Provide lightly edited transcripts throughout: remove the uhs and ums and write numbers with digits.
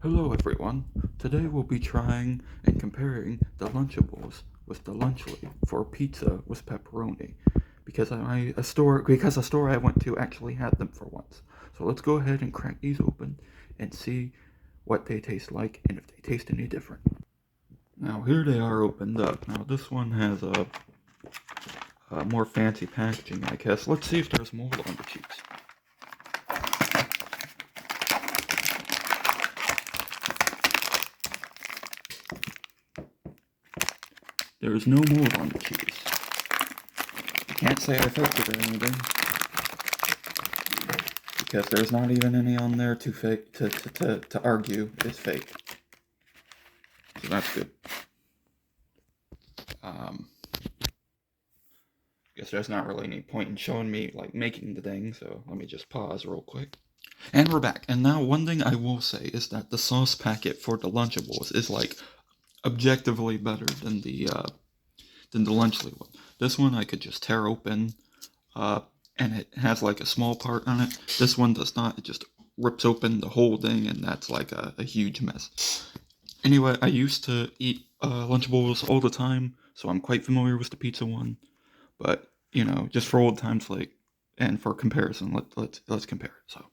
Hello everyone. Today we'll be trying and comparing the Lunchables with the Lunchly for pizza with pepperoni because a store I went to actually had them for once. So let's go ahead and crack these open and see what they taste like and if they taste any different. Now here they are opened up. Now this one has a more fancy packaging, I guess. Let's see if there's mold on the cheese. There is no mold on the cheese. I can't say I faked it or anything, because there's not even any on there to argue is fake. So that's good. Guess there's not really any point in showing me like making the thing, so let me just pause real quick. And we're back. And now one thing I will say is that the sauce packet for the Lunchables is like objectively better than the Lunchly one. This one I could just tear open, and it has like a small part on it. This one does not. It just rips open the whole thing, and that's like a huge mess. Anyway, I used to eat Lunchables all the time, so I'm quite familiar with the pizza one. But just for old times' sake, and for comparison, let's compare it. So,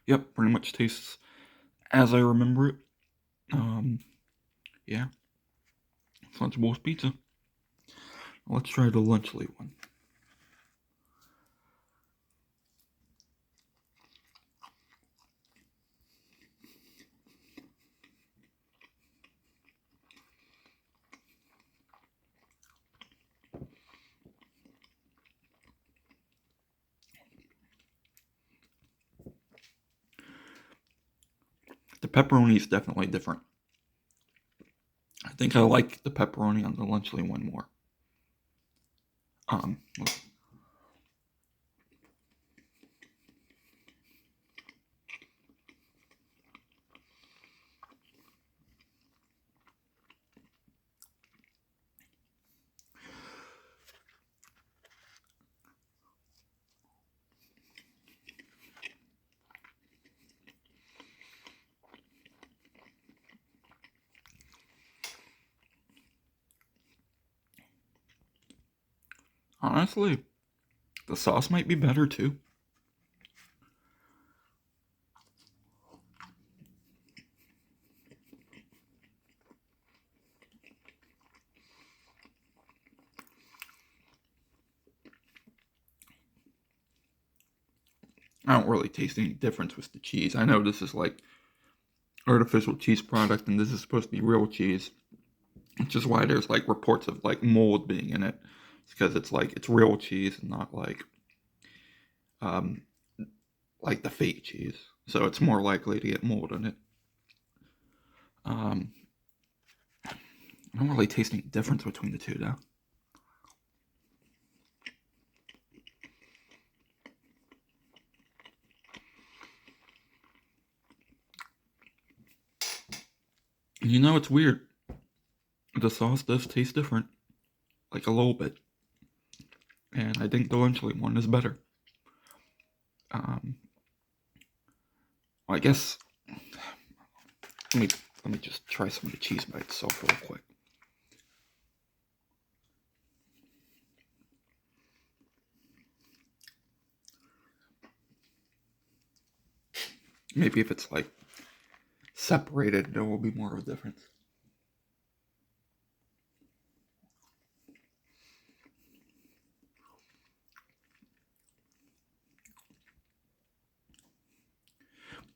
yep, pretty much tastes as I remember it. Um, yeah, it's Lunchables pizza. Let's try the Lunchly one. The pepperoni is definitely different. I think I like the pepperoni on the Lunchly one more. Um, Honestly, the sauce might be better too. I don't really taste any difference with the cheese. I know this is like artificial cheese product and this is supposed to be real cheese, which is why there's like reports of like mold being in it. It's because it's like it's real cheese and not um like the fake cheese. So it's more likely to get mold in it. Um, I don't really taste any difference between the two though. It's weird. The sauce does taste different, like a little bit, and I think the Lunchly one is better. Um, I guess let me let me just try some of the cheese by itself real quick. Maybe if it's like separated, there will be more of a difference.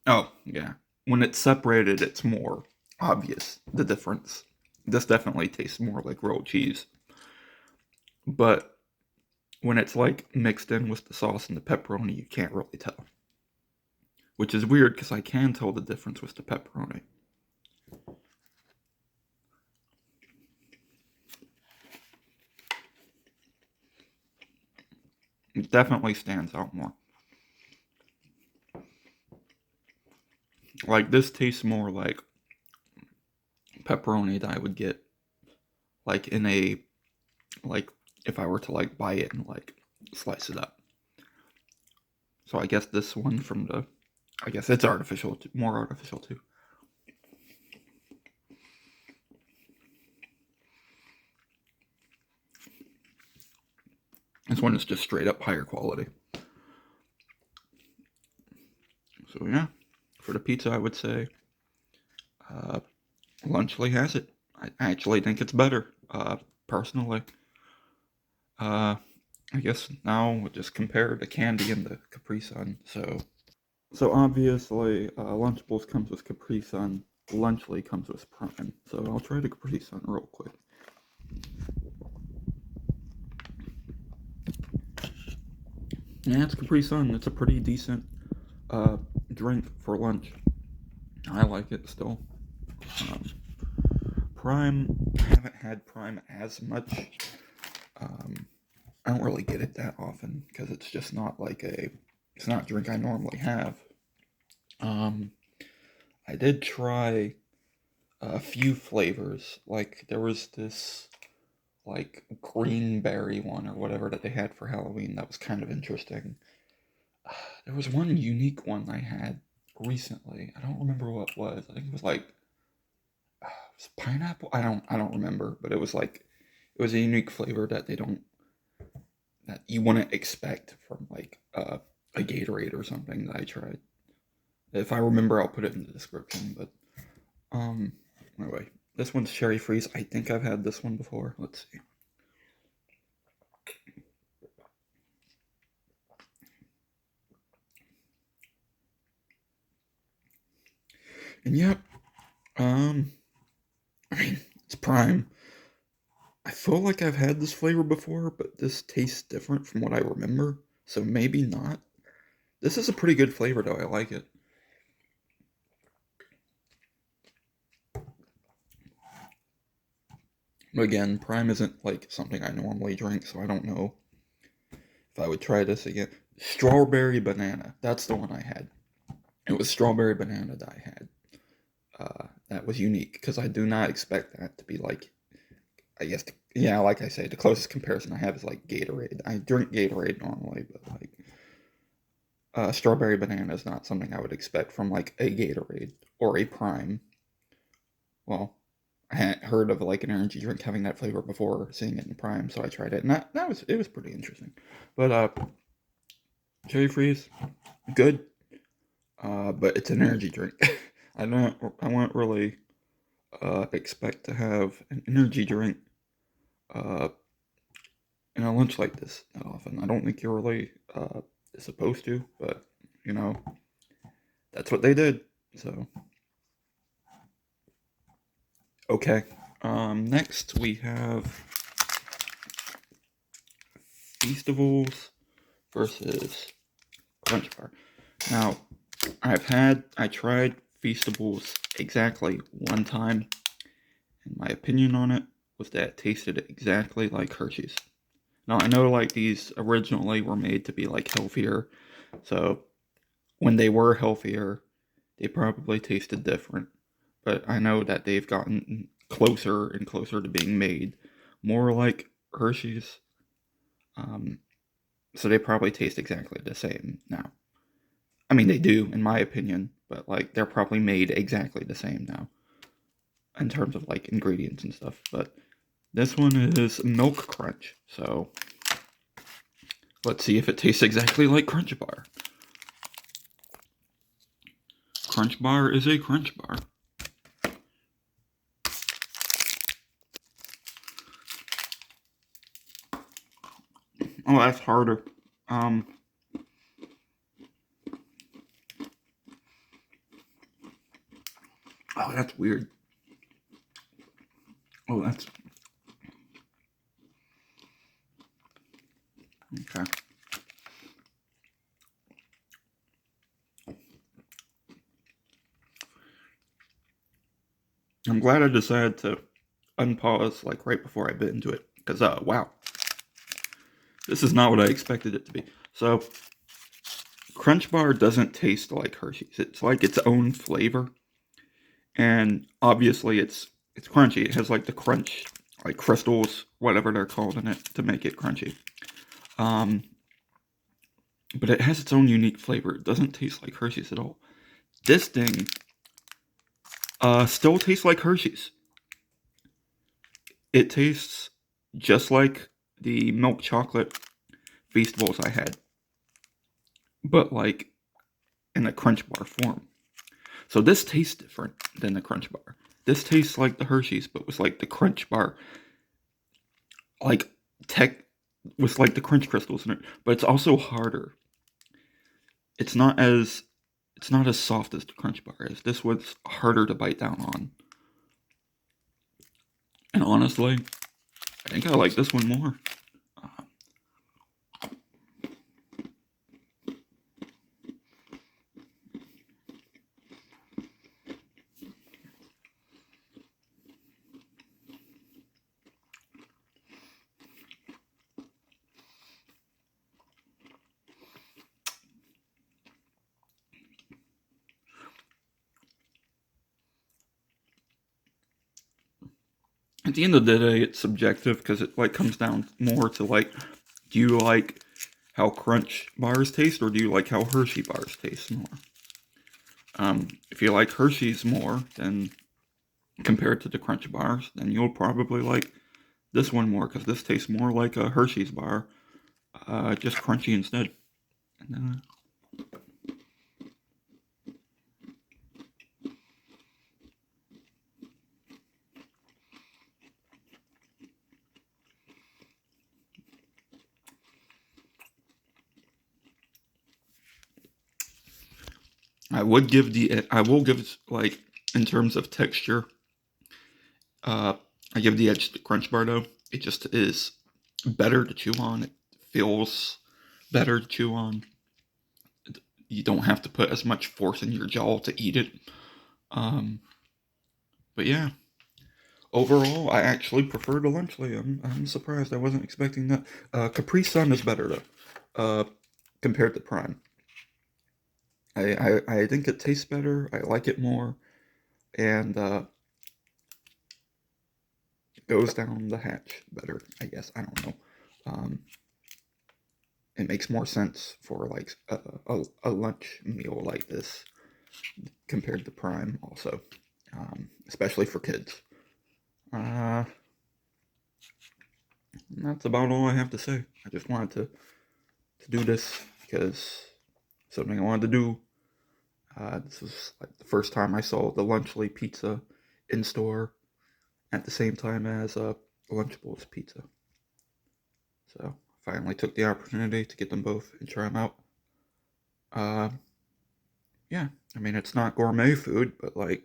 Oh, yeah. When it's separated, it's more obvious the difference. This definitely tastes more like rolled cheese. But when it's like mixed in with the sauce and the pepperoni, you can't really tell. Which is weird because I can tell the difference with the pepperoni. It definitely stands out more. Like, this tastes more like pepperoni that I would get, like, in a, like, if I were to, like, buy it and, like, slice it up. So I guess this one from the, I guess it's artificial, more artificial, too. This one is just straight up higher quality. So yeah, for the pizza, I would say Lunchly has it. I actually think it's better, personally. Uh, I guess now we'll just compare the candy and the Capri Sun. So obviously, Lunchables comes with Capri Sun. Lunchly comes with Prime. So I'll try the Capri Sun real quick. Yeah, it's Capri Sun. It's a pretty decent drink for lunch. I like it still. Um, Prime, I haven't had Prime as much. I don't really get it that often because it's just not like it's not a drink I normally have. I did try a few flavors. Like there was this like green berry one or whatever that they had for Halloween that was kind of interesting. There was one unique one I had recently. I don't remember what it was. I think it was like was pineapple. I don't remember, but it was like it was a unique flavor that they don't that you wouldn't expect from like a Gatorade or something that I tried. If I remember, I'll put it in the description. But anyway, this one's cherry freeze. I think I've had this one before. Let's see. And yep, I mean it's Prime. I feel like I've had this flavor before, but this tastes different from what I remember. So maybe not. This is a pretty good flavor though. I like it. But again, Prime isn't like something I normally drink, so I don't know if I would try this again. Strawberry banana. That's the one I had. It was strawberry banana that I had. That was unique because I do not expect that to be like, I guess, yeah, like I say, the closest comparison I have is like Gatorade. I drink Gatorade normally, but like strawberry banana is not something I would expect from like a Gatorade or a Prime. Well, I hadn't heard of like an energy drink having that flavor before seeing it in Prime, so I tried it, and it was pretty interesting. But cherry freeze, good, but it's an energy drink. I won't really expect to have an energy drink uh, in a lunch like this that often. I don't think you're really supposed to, but you know that's what they did. So okay. Next we have Feastables versus Crunch Bar. Now, I tried Feastables exactly one time, and my opinion on it was that it tasted exactly like Hershey's. Now, I know like these originally were made to be like healthier, so when they were healthier, they probably tasted different. But I know that they've gotten closer and closer to being made more like Hershey's. Um, so they probably taste exactly the same now. I mean, they do, in my opinion, but like they're probably made exactly the same now in terms of like ingredients and stuff. But this one is Milk Crunch, so let's see if it tastes exactly like Crunch Bar. Crunch Bar is a Crunch Bar. Oh, that's harder. Oh, that's weird. Oh, that's okay. I'm glad I decided to unpause like right before I bit into it, because wow, this is not what I expected it to be. So, Crunch Bar doesn't taste like Hershey's. It's like its own flavor, and obviously it's crunchy. It has like the crunch, like crystals, whatever they're called in it, to make it crunchy. Um, but it has its own unique flavor. It doesn't taste like Hershey's at all. This thing still tastes like Hershey's. It tastes just like the milk chocolate Feastables I had, but like in a Crunch Bar form. So this tastes different than the Crunch Bar. This tastes like the Hershey's, but with like the Crunch Bar, like tech, with like the Crunch crystals in it. But it's also harder. It's not as it's not as soft as the Crunch Bar is. This was harder to bite down on. And honestly, I think I like this one more. At the end of the day, it's subjective because it like comes down more to like, do you like how Crunch bars taste, or do you like how Hershey bars taste more? If you like Hershey's more than compared to the Crunch bars, then you'll probably like this one more because this tastes more like a Hershey's bar, just crunchy instead. And, I will give like in terms of texture, uh, I give the edge to the Crunch bar though. It just is better to chew on. It feels better to chew on. You don't have to put as much force in your jaw to eat it. Um, but yeah, overall, I actually prefer the Lunchly. I'm surprised. I wasn't expecting that. Capri Sun is better though, compared to Prime. I think it tastes better. I like it more, and it goes down the hatch better. I guess I don't know. Um, it makes more sense for like a lunch meal like this compared to Prime, also, especially for kids. Uh, that's about all I have to say. I just wanted to do this because something I wanted to do. This was like the first time I saw the Lunchly pizza in store at the same time as Lunchables pizza. So finally took the opportunity to get them both and try them out. Uh, yeah, I mean it's not gourmet food, but like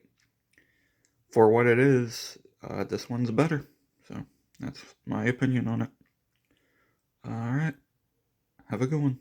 for what it is, this one's better. So that's my opinion on it. All right, have a good one.